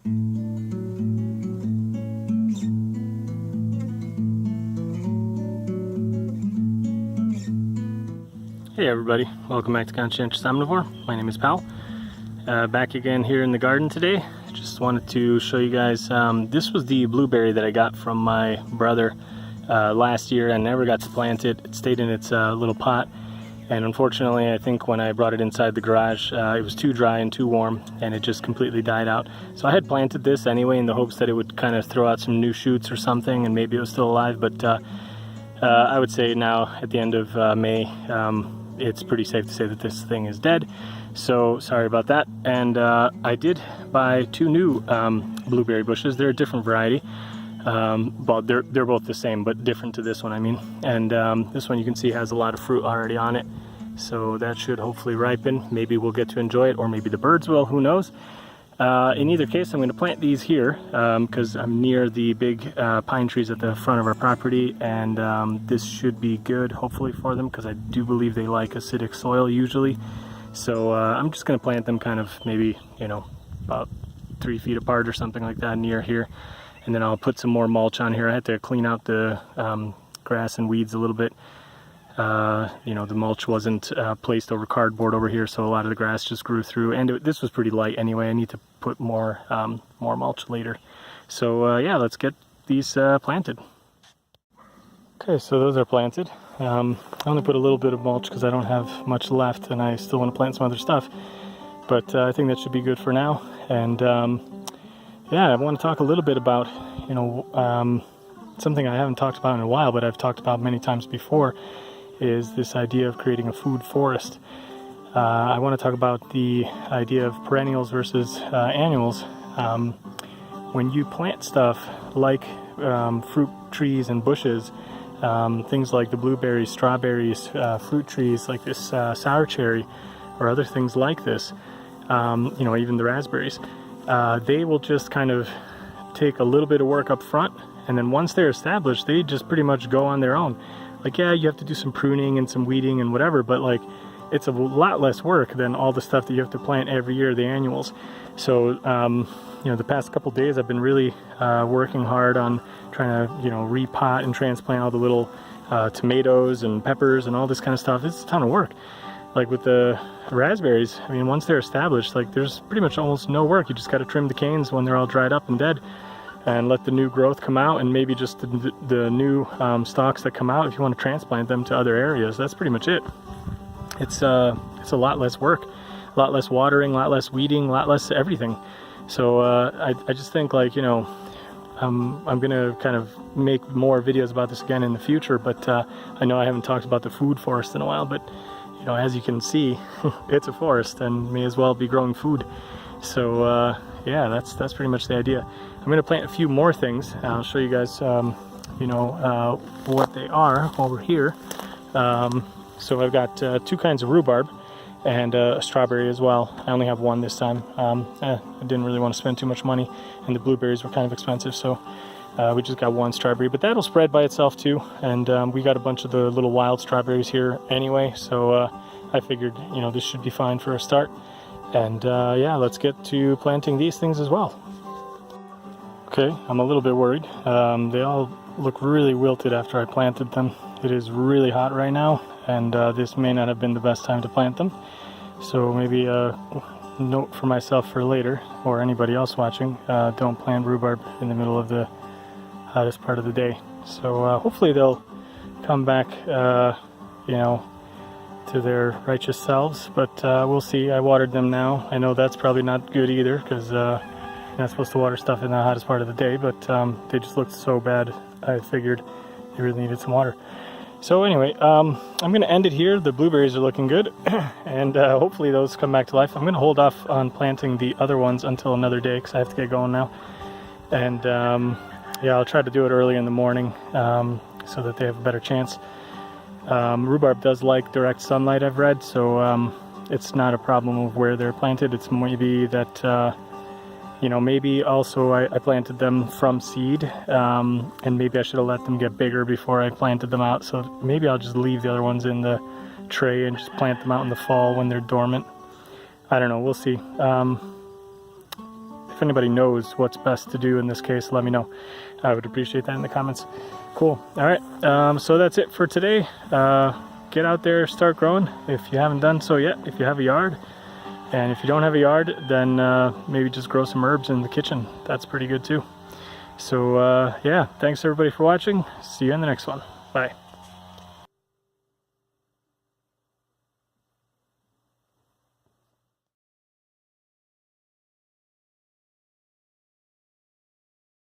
Hey everybody, welcome back to Conscientious Omnivore. My name is Pal. Back again here in the garden today. Just wanted to show you guys, this was the blueberry that I got from my brother last year and never got to plant it. It stayed in its little pot, and unfortunately I think when I brought it inside the garage it was too dry and too warm and it just completely died out. So I had planted this anyway in the hopes that it would kind of throw out some new shoots or something and maybe it was still alive, but I would say now at the end of May it's pretty safe to say that this thing is dead. So sorry about that. And I did buy two new blueberry bushes. They're a different variety. Well, they're both the same, but different to this one, I mean. And this one you can see has a lot of fruit already on it. So that should hopefully ripen. Maybe we'll get to enjoy it, or maybe the birds will, who knows. In either case, I'm going to plant these here because I'm near the big pine trees at the front of our property, and this should be good hopefully for them because I do believe they like acidic soil usually. So I'm just going to plant them kind of maybe, you know, about 3 feet apart or something like that near here, and then I'll put some more mulch on here. I had to clean out the grass and weeds a little bit. You know, the mulch wasn't placed over cardboard over here, so a lot of the grass just grew through, and this was pretty light anyway. I need to put more mulch later. So yeah, let's get these planted. Okay, so those are planted. I only put a little bit of mulch because I don't have much left and I still want to plant some other stuff, but I think that should be good for now. And yeah, I want to talk a little bit about, you know, something I haven't talked about in a while, but I've talked about many times before, is this idea of creating a food forest. I want to talk about the idea of perennials versus annuals. When you plant stuff like fruit trees and bushes, things like the blueberries, strawberries, fruit trees like this sour cherry, or other things like this, you know, even the raspberries, they will just kind of take a little bit of work up front, and then once they're established, they just pretty much go on their own. Like, yeah, you have to do some pruning and some weeding and whatever, but like, it's a lot less work than all the stuff that you have to plant every year, the annuals. So, you know, the past couple days I've been really working hard on trying to, you know, repot and transplant all the little tomatoes and peppers and all this kind of stuff. It's a ton of work. Like with the raspberries, I mean, once they're established, like there's pretty much almost no work. You just got to trim the canes when they're all dried up and dead, and let the new growth come out, and maybe just the new stalks that come out if you want to transplant them to other areas. That's pretty much it. It's a lot less work, a lot less watering, a lot less weeding, a lot less everything. So I just think, like, you know, I'm gonna kind of make more videos about this again in the future, but I know I haven't talked about the food forest in a while, but you know, as you can see, it's a forest and may as well be growing food. So yeah, that's pretty much the idea. I'm going to plant a few more things. I'll show you guys, you know, what they are while we're here. So I've got two kinds of rhubarb and a strawberry as well. I only have one this time. I didn't really want to spend too much money, and the blueberries were kind of expensive, so we just got one strawberry, but that'll spread by itself too. And we got a bunch of the little wild strawberries here anyway, so I figured, you know, this should be fine for a start. And yeah, let's get to planting these things as well. Okay, I'm a little bit worried. They all look really wilted after I planted them. It is really hot right now, and this may not have been the best time to plant them. So maybe a note for myself for later, or anybody else watching, don't plant rhubarb in the middle of the hottest part of the day. So hopefully they'll come back, you know, to their righteous selves, but we'll see. I watered them now. I know that's probably not good either, because you're not supposed to water stuff in the hottest part of the day, but they just looked so bad, I figured they really needed some water. So anyway, I'm going to end it here. The blueberries are looking good, and hopefully those come back to life. I'm going to hold off on planting the other ones until another day, because I have to get going now. And yeah, I'll try to do it early in the morning so that they have a better chance. Rhubarb does like direct sunlight, I've read, so it's not a problem of where they're planted. It's maybe that, you know, maybe also I planted them from seed, and maybe I should have let them get bigger before I planted them out. So maybe I'll just leave the other ones in the tray and just plant them out in the fall when they're dormant. I don't know, we'll see. If if anybody knows what's best to do in this case, let me know. I would appreciate that in the comments. Cool. All right, so that's it for today. Get out there, start growing if you haven't done so yet, if you have a yard. And if you don't have a yard, then maybe just grow some herbs in the kitchen. That's pretty good too. So yeah, thanks everybody for watching. See you in the next one. Bye.